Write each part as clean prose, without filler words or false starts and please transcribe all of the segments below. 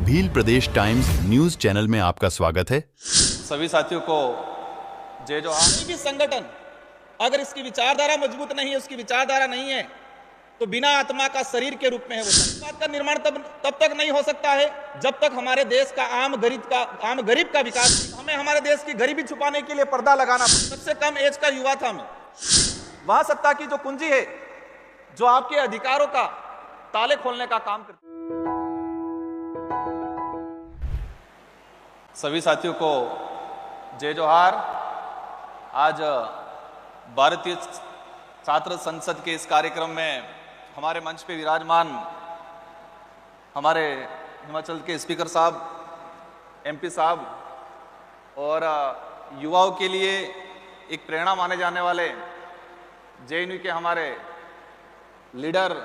भील प्रदेश times news channel में आपका स्वागत है। सभी साथियों को जय जोहार। कोई भी संगठन अगर इसकी विचारधारा मजबूत नहीं है, उसकी विचारधारा नहीं है, तो बिना आत्मा का शरीर के रूप में है वो। बात का निर्माण तब तक नहीं हो सकता है जब तक हमारे देश का आम गरीब का विकास। हमें हमारे देश की गरीबी छुपाने के लिए पर्दा लगाना। सबसे कम एज का युवा था मैं। वहां सत्ता की जो कुंजी है, जो आपके अधिकारों का ताले खोलने का काम करती। सभी साथियों को जय जोहार। आज भारतीय छात्र संसद के इस कार्यक्रम में हमारे मंच पे विराजमान हमारे हिमाचल के स्पीकर साहब, एमपी साहब और युवाओं के लिए एक प्रेरणा माने जाने वाले जेएनयू के हमारे लीडर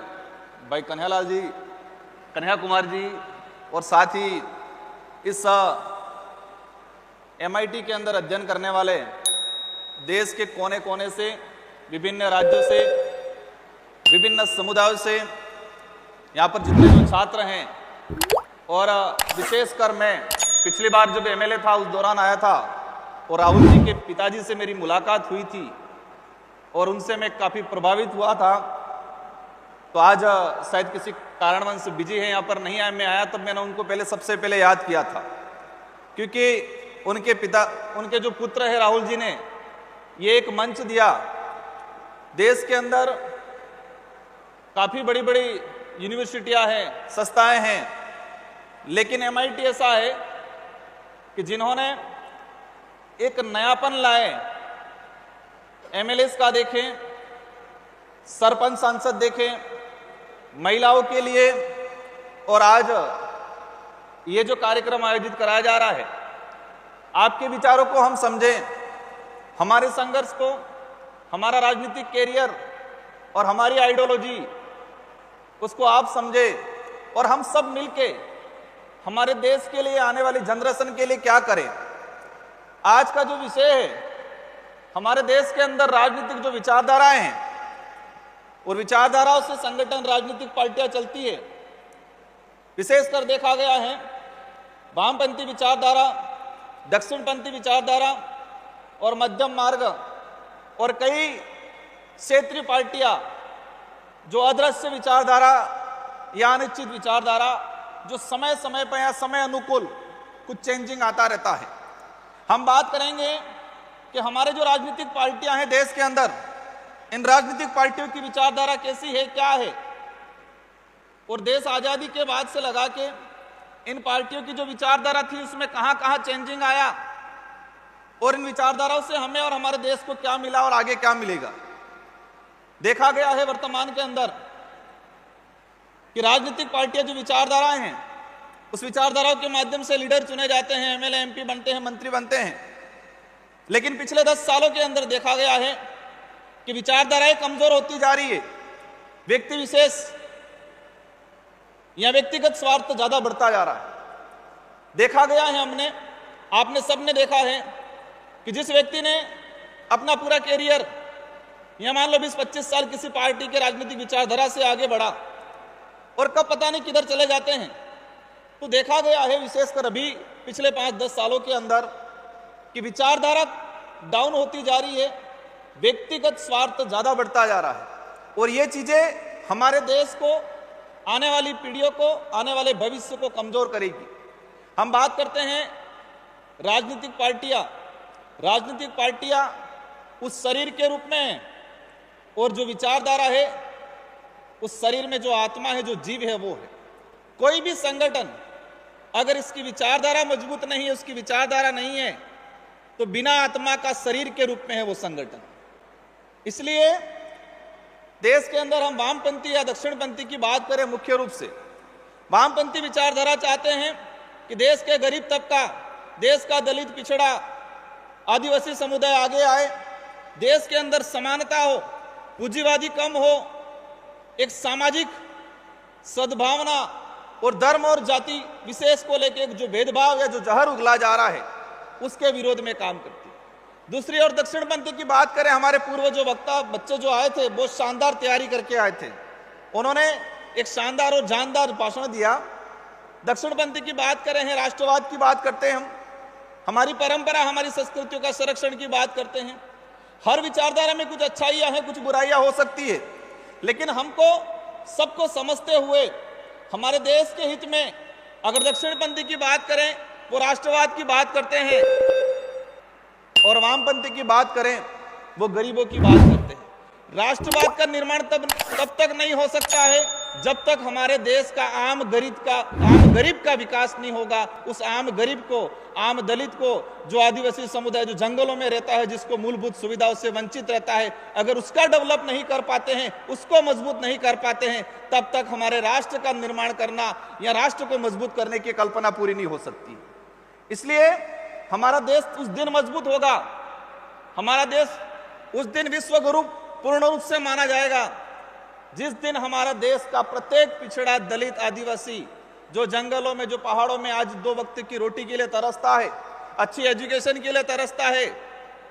भाई कन्हैया कुमार जी और साथ ही इस MIT के अंदर अध्ययन करने वाले देश के कोने कोने से, विभिन्न राज्यों से, विभिन्न समुदायों से यहाँ पर जितने जो छात्र हैं, और विशेषकर मैं पिछली बार जब MLA था उस दौरान आया था और राहुल जी के पिताजी से मेरी मुलाकात हुई थी और उनसे मैं काफ़ी प्रभावित हुआ था। तो आज शायद किसी कारणवश बिजी है, यहाँ पर नहीं आया, मैं आया तब मैंने उनको सबसे पहले याद किया था, क्योंकि उनके जो पुत्र है राहुल जी ने ये एक मंच दिया। देश के अंदर काफ़ी बड़ी बड़ी यूनिवर्सिटियां हैं, संस्थाएं हैं, लेकिन MIT ऐसा है कि जिन्होंने एक नयापन लाए। MLAs का देखें, सरपंच सांसद देखें, महिलाओं के लिए, और आज ये जो कार्यक्रम आयोजित कराया जा रहा है, आपके विचारों को हम समझें, हमारे संघर्ष को, हमारा राजनीतिक कैरियर और हमारी आइडियोलॉजी, उसको आप समझें और हम सब मिलके हमारे देश के लिए, आने वाली जनरेशन के लिए क्या करें। आज का जो विषय है, हमारे देश के अंदर राजनीतिक जो विचारधाराएं हैं और विचारधाराओं से संगठन, राजनीतिक पार्टियां चलती है। विशेषकर देखा गया है वामपंथी विचारधारा, दक्षिणपंथी विचारधारा और मध्यम मार्ग, और कई क्षेत्रीय पार्टियां जो अदृश्य विचारधारा या अनिश्चित विचारधारा, जो समय समय पर या समय अनुकूल कुछ चेंजिंग आता रहता है। हम बात करेंगे कि हमारे जो राजनीतिक पार्टियां हैं देश के अंदर, इन राजनीतिक पार्टियों की विचारधारा कैसी है, क्या है, और देश आजादी के बाद से लगा के इन पार्टियों की जो विचारधारा थी उसमें कहां कहां चेंजिंग आया, और इन विचारधाराओं से हमें और हमारे देश को क्या मिला और आगे क्या मिलेगा। देखा गया है वर्तमान के अंदर कि राजनीतिक पार्टियां जो विचारधाराएं हैं, उस विचारधाराओं के माध्यम से लीडर चुने जाते हैं, MLA MP बनते हैं, मंत्री बनते हैं, लेकिन पिछले 10 सालों के अंदर देखा गया है कि विचारधाराएं कमजोर होती जा रही है। व्यक्ति विशेष या व्यक्तिगत स्वार्थ ज्यादा बढ़ता जा रहा है। देखा गया है, आपने सबने देखा है कि जिस व्यक्ति ने अपना पूरा कैरियर या मान लो 20-25 साल किसी पार्टी के राजनीतिक विचारधारा से आगे बढ़ा और कब पता नहीं किधर चले जाते हैं, तो देखा गया है विशेषकर अभी पिछले 5-10 सालों के अंदर कि विचारधारा डाउन होती जा रही है, व्यक्तिगत स्वार्थ ज्यादा बढ़ता जा रहा है, और ये चीजें हमारे देश को, आने वाली पीढ़ियों को, आने वाले भविष्य को कमजोर करेगी। हम बात करते हैं राजनीतिक पार्टियां उस शरीर के रूप में हैं, और जो विचारधारा है उस शरीर में जो आत्मा है, जो जीव है, वो है। कोई भी संगठन अगर इसकी विचारधारा मजबूत नहीं है, उसकी विचारधारा नहीं है, तो बिना आत्मा का शरीर के रूप में है वो संगठन। इसलिए देश के अंदर हम वामपंथी या दक्षिणपंथी की बात करें, मुख्य रूप से वामपंथी विचारधारा चाहते हैं कि देश के गरीब तबका, देश का दलित, पिछड़ा, आदिवासी समुदाय आगे आए, देश के अंदर समानता हो, पूंजीवादी कम हो, एक सामाजिक सद्भावना और धर्म और जाति विशेष को लेकर जो भेदभाव या जो जहर उगला जा रहा है, उसके विरोध में काम करती है। दूसरी ओर दक्षिणपंथी की बात करें, हमारे पूर्व जो वक्ता बच्चे जो आए थे, बहुत शानदार तैयारी करके आए थे। उन्होंने एक शानदार और जानदार भाषण दिया दक्षिणपंथी की बात करें हैं, राष्ट्रवाद की बात करते हैं, हम हमारी परंपरा, हमारी संस्कृतियों का संरक्षण की बात करते हैं। हर विचारधारा में कुछ अच्छाइयां हैं, कुछ बुराइयां हो सकती है, लेकिन हमको सबको समझते हुए हमारे देश के हित में अगर दक्षिणपंथी की बात करें वो राष्ट्रवाद की बात करते हैं, और वामपंथी की बात करें वो गरीबों की बात करते हैं। राष्ट्रवाद का निर्माण तब तक नहीं हो सकता है जब तक हमारे देश का आम गरीब का विकास नहीं होगा। उस आम गरीब को, आम दलित को, जो आदिवासी समुदाय जो जंगलों में रहता है, जिसको मूलभूत सुविधाओं से वंचित रहता है, अगर उसका डेवलप नहीं कर पाते हैं, उसको मजबूत नहीं कर पाते हैं, तब तक हमारे राष्ट्र का निर्माण करना या राष्ट्र को मजबूत करने की कल्पना पूरी नहीं हो सकती। इसलिए हमारा देश उस दिन मजबूत होगा, हमारा देश उस दिन विश्व गुरु पूर्ण रूप से माना जाएगा जिस दिन हमारा देश का प्रत्येक पिछड़ा दलित आदिवासी जो जंगलों में, जो पहाड़ों में आज 2 वक्त की रोटी के लिए तरसता है, अच्छी एजुकेशन के लिए तरसता है,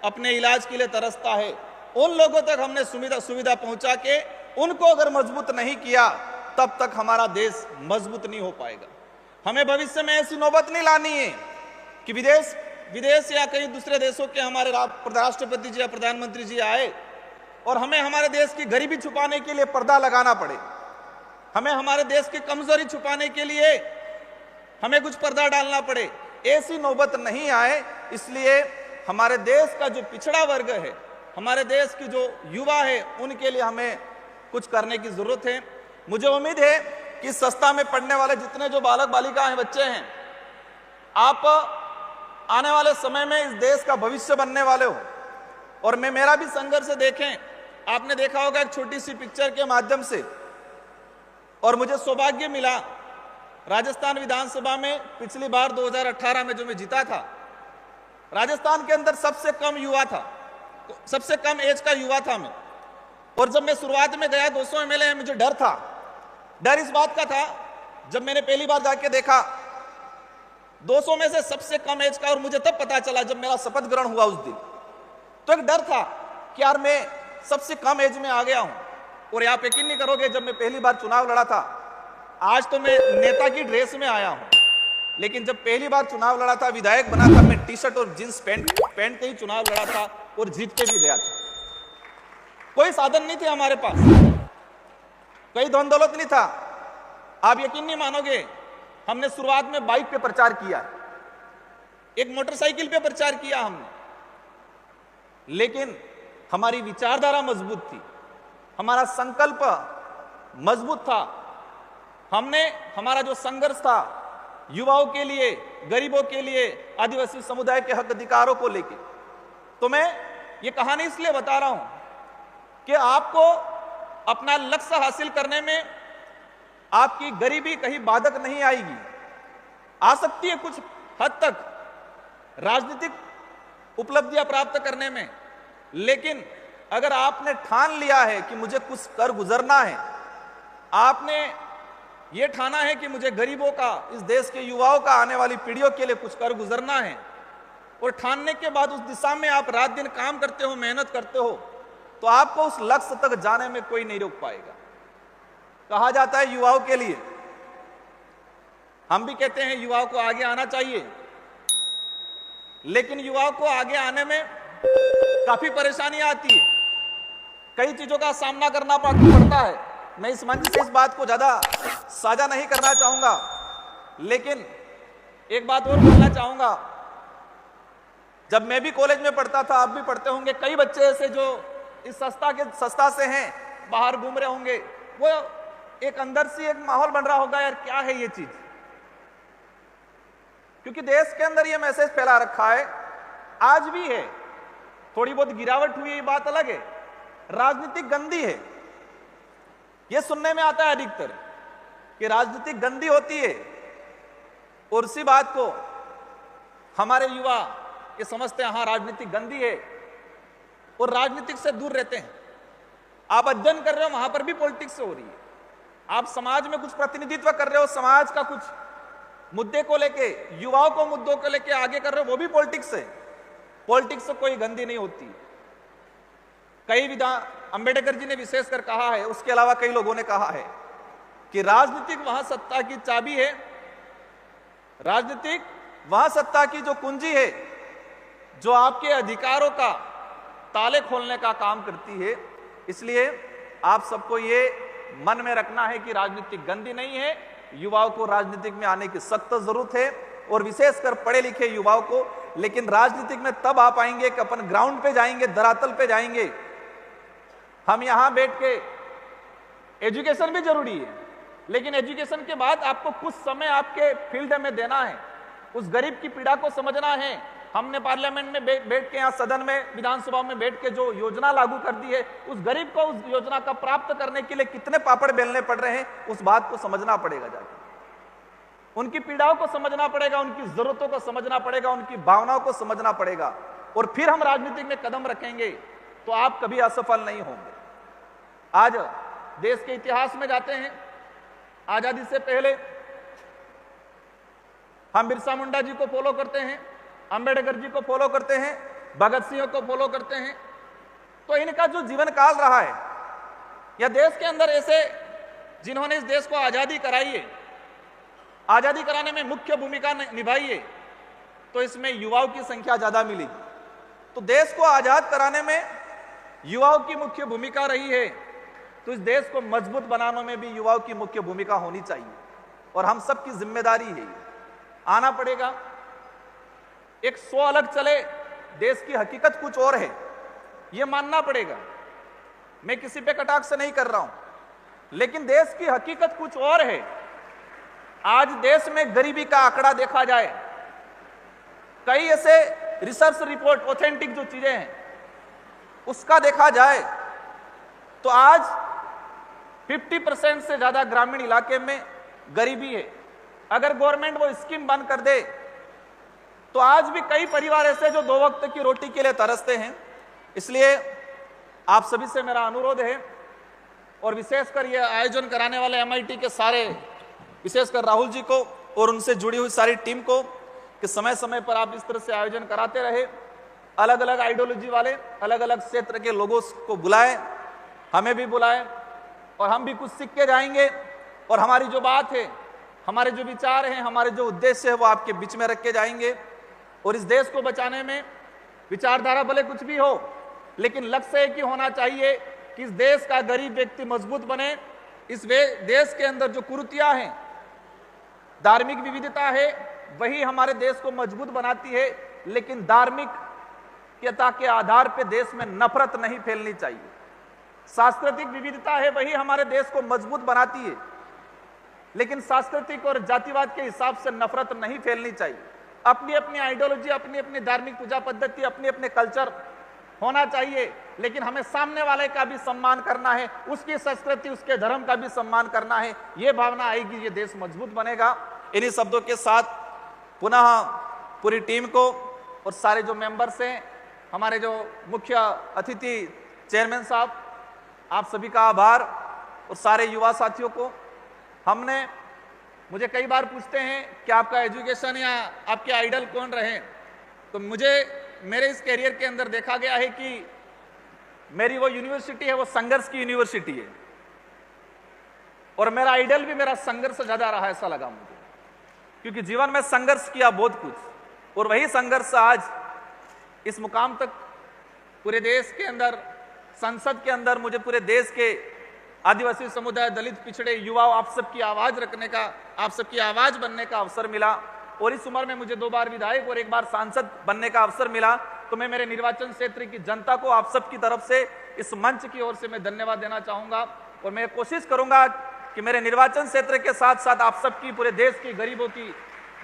अपने इलाज के लिए तरसता है, उन लोगों तक हमने सुविधा पहुंचा के उनको अगर मजबूत नहीं किया तब तक हमारा देश मजबूत नहीं हो पाएगा। हमें भविष्य में ऐसी नौबत नहीं लानी है कि विदेश या कई दूसरे देशों के हमारे राष्ट्रपति जी या प्रधानमंत्री जी आए और हमें हमारे देश की गरीबी छुपाने के लिए पर्दा लगाना पड़े, हमें हमारे देश की कमजोरी छुपाने के लिए हमें कुछ पर्दा डालना पड़े। ऐसी नौबत नहीं आए, इसलिए हमारे देश का जो पिछड़ा वर्ग है, हमारे देश की जो युवा है, उनके लिए हमें कुछ करने की जरूरत है। मुझे उम्मीद है कि संस्था में पढ़ने वाले जितने जो बालक बालिका हैं, बच्चे हैं, आप आने वाले समय में इस देश का भविष्य बनने वाले हो। और मेरा भी संघर्ष देखें, आपने देखा होगा एक छोटी सी पिक्चर के माध्यम से, और मुझे सौभाग्य मिला राजस्थान विधानसभा में पिछली बार 2018 में जो मैं जीता था, राजस्थान के अंदर सबसे कम युवा था, सबसे कम एज का युवा था मैं। और जब मैं शुरुआत में गया 200 एमएलए, मुझे डर था। डर इस बात का था, जब मैंने पहली बार जाके देखा 200 में से सबसे कम एज का, और मुझे तब पता चला जब मेरा शपथ ग्रहण हुआ उस दिन, तो एक डर था कि यार मैं सबसे कम एज में आ गया हूं। और आप यकीन नहीं करोगे, जब मैं पहली बार चुनाव लड़ा था, आज तो मैं नेता की ड्रेस में आया हूं, लेकिन जब पहली बार चुनाव लड़ा था, विधायक बना था, मैं टी शर्ट और जींस पैंट के ही चुनाव लड़ा था और जीत के भी गया था। कोई साधन नहीं थे हमारे पास, कोई धन दौलत नहीं था। आप यकीन नहीं मानोगे, हमने शुरुआत में बाइक पे प्रचार किया, एक मोटरसाइकिल पे प्रचार किया हमने, लेकिन हमारी विचारधारा मजबूत थी, हमारा संकल्प मजबूत था। हमने हमारा जो संघर्ष था युवाओं के लिए, गरीबों के लिए, आदिवासी समुदाय के हक अधिकारों को लेकर, तो मैं ये कहानी इसलिए बता रहा हूं कि आपको अपना लक्ष्य हासिल करने में आपकी गरीबी कहीं बाधक नहीं आएगी। आ सकती है कुछ हद तक राजनीतिक उपलब्धियां प्राप्त करने में, लेकिन अगर आपने ठान लिया है कि मुझे कुछ कर गुजरना है, आपने ये ठाना है कि मुझे गरीबों का, इस देश के युवाओं का, आने वाली पीढ़ियों के लिए कुछ कर गुजरना है, और ठानने के बाद उस दिशा में आप रात दिन काम करते हो, मेहनत करते हो, तो आपको उस लक्ष्य तक जाने में कोई नहीं रोक पाएगा। कहा जाता है युवाओं के लिए, हम भी कहते हैं युवाओं को आगे आना चाहिए, लेकिन युवाओं को आगे आने में काफी परेशानियां आती है, कई चीजों का सामना करना पड़ता है। मैं इस मंच से इस बात को ज्यादा साझा नहीं करना चाहूंगा, लेकिन एक बात और बोलना चाहूंगा। जब मैं भी कॉलेज में पढ़ता था, आप भी पढ़ते होंगे, कई बच्चे ऐसे जो इस संस्था से हैं, बाहर घूम रहे होंगे, वो एक अंदर से एक माहौल बन रहा होगा, यार क्या है ये चीज, क्योंकि देश के अंदर ये मैसेज फैला रखा है, आज भी है, थोड़ी बहुत गिरावट हुई है, ये बात अलग है, राजनीति गंदी है। ये सुनने में आता है अधिकतर कि राजनीति गंदी होती है, और उसी बात को हमारे युवा ये समझते हैं, हाँ राजनीति गंदी है, और राजनीतिक से दूर रहते हैं। आप अध्ययन कर रहे हो, वहां पर भी पॉलिटिक्स हो रही है। आप समाज में कुछ प्रतिनिधित्व कर रहे हो, समाज का कुछ मुद्दे को लेके, युवाओं को मुद्दों को लेके आगे कर रहे हो, वो भी पॉलिटिक्स है। पॉलिटिक्स तो कोई गंदी नहीं होती। कई अंबेडकर जी ने विशेषकर कहा है, उसके अलावा कई लोगों ने कहा है कि राजनीतिक वहां सत्ता की चाबी है राजनीतिक वह सत्ता की जो कुंजी है, जो आपके अधिकारों का ताले खोलने का काम करती है। इसलिए आप सबको ये मन में रखना है कि राजनीतिक गंदी नहीं है। युवाओं को राजनीतिक में आने की सख्त जरूरत है, और विशेषकर पढ़े लिखे युवाओं को। लेकिन राजनीतिक में तब आ पाएंगे कि अपन ग्राउंड पे जाएंगे, धरातल पे जाएंगे। हम यहां बैठ के, एजुकेशन भी जरूरी है, लेकिन एजुकेशन के बाद आपको कुछ समय आपके फील्ड में देना है, उस गरीब की पीड़ा को समझना है। हमने पार्लियामेंट में बैठ के, यहाँ सदन में, विधानसभा में बैठ के जो योजना लागू कर दी है, उस गरीब को उस योजना का प्राप्त करने के लिए कितने पापड़ बेलने पड़ रहे हैं, उस बात को समझना पड़ेगा। जाके उनकी पीड़ाओं को समझना पड़ेगा, उनकी जरूरतों को समझना पड़ेगा, उनकी भावनाओं को समझना पड़ेगा, और फिर हम राजनीति में कदम रखेंगे तो आप कभी असफल नहीं होंगे। आज देश के इतिहास में जाते हैं, आजादी से पहले हम बिरसा मुंडा जी को फॉलो करते हैं, अंबेडकर जी को फॉलो करते हैं, भगत सिंह को फॉलो करते हैं। तो इनका जो जीवन काल रहा है, या देश के अंदर ऐसे जिन्होंने इस देश को आजादी कराई है, आजादी कराने में मुख्य भूमिका निभाई है, तो इसमें युवाओं की संख्या ज्यादा मिलेगी। तो देश को आजाद कराने में युवाओं की मुख्य भूमिका रही है, तो इस देश को मजबूत बनाने में भी युवाओं की मुख्य भूमिका होनी चाहिए, और हम सबकी जिम्मेदारी है। आना पड़ेगा। एक सौ अलग चले, देश की हकीकत कुछ और है, यह मानना पड़ेगा। मैं किसी पे कटाक्ष नहीं कर रहा हूं, लेकिन देश की हकीकत कुछ और है। आज देश में गरीबी का आंकड़ा देखा जाए, कई ऐसे रिसर्च रिपोर्ट, ऑथेंटिक जो चीजें हैं, उसका देखा जाए तो आज 50% से ज्यादा ग्रामीण इलाके में गरीबी है। अगर गवर्नमेंट वो स्कीम बंद कर दे तो आज भी कई परिवार ऐसे जो 2 वक्त की रोटी के लिए तरसते हैं। इसलिए आप सभी से मेरा अनुरोध है, और विशेषकर ये आयोजन कराने वाले एमआईटी के सारे, विशेषकर राहुल जी को और उनसे जुड़ी हुई सारी टीम को, कि समय समय पर आप इस तरह से आयोजन कराते रहे। अलग अलग आइडियोलॉजी वाले, अलग अलग क्षेत्र के लोगों को बुलाएं, हमें भी बुलाएं, और हम भी कुछ सीख के जाएंगे। और हमारी जो बात है, हमारे जो विचार हैं, हमारे जो उद्देश्य है, वो आपके बीच में रख के जाएंगे। और इस देश को बचाने में विचारधारा भले कुछ भी हो, लेकिन लक्ष्य एक ही होना चाहिए कि इस देश का गरीब व्यक्ति मजबूत बने। इस देश के अंदर जो कुरीतियां हैं, धार्मिक विविधता है, वही हमारे देश को मजबूत बनाती है। लेकिन धार्मिकता के आधार पर देश में नफरत नहीं फैलनी चाहिए। सांस्कृतिक विविधता है, वही हमारे देश को मजबूत बनाती है, लेकिन सांस्कृतिक और जातिवाद के हिसाब से नफरत नहीं फैलनी चाहिए। अपनी अपनी आइडियोलॉजी, अपनी अपनी धार्मिक पूजा पद्धति, अपने अपने कल्चर होना चाहिए, लेकिन हमें सामने वाले का भी सम्मान करना है, उसकी संस्कृति, उसके धर्म का भी सम्मान करना है। ये भावना आएगी, ये देश मजबूत बनेगा। इन्हीं शब्दों के साथ पुनः पूरी टीम को और सारे जो मेंबर्स हैं, हमारे जो मुख्य अतिथि चेयरमैन साहब, आप सभी का आभार, और सारे युवा साथियों को। मुझे कई बार पूछते हैं कि आपका एजुकेशन या आपके आइडल कौन रहे, तो मेरे इस करियर के अंदर देखा गया है कि मेरी वो यूनिवर्सिटी है, वो संघर्ष की यूनिवर्सिटी है, और मेरा आइडल भी मेरा संघर्ष ज्यादा रहा, ऐसा लगा मुझे, क्योंकि जीवन में संघर्ष किया बहुत कुछ, और वही संघर्ष आज इस मुकाम तक पूरे देश के अंदर, संसद के अंदर, मुझे पूरे देश के आदिवासी समुदाय, दलित, पिछड़े युवाओं, आप सबकी आवाज रखने का, आप सबकी आवाज बनने का अवसर मिला। और इस उम्र में मुझे 2 बार विधायक और 1 बार सांसद बनने का अवसर मिला। तो मैं मेरे निर्वाचन क्षेत्र की जनता को, आप सबकी तरफ से, इस मंच की ओर से मैं धन्यवाद देना चाहूंगा। और मैं कोशिश करूंगा कि मेरे निर्वाचन क्षेत्र के साथ साथ आप सबकी, पूरे देश की गरीबों की,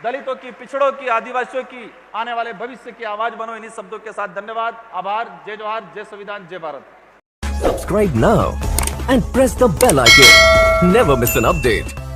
दलितों की, पिछड़ों की, आदिवासियों की आने वाले भविष्य की आवाज बनो। इन्हीं शब्दों के साथ धन्यवाद, आभार। जय जोहार, जय संविधान, जय Bharat. Subscribe now and press the bell icon. Never miss an update.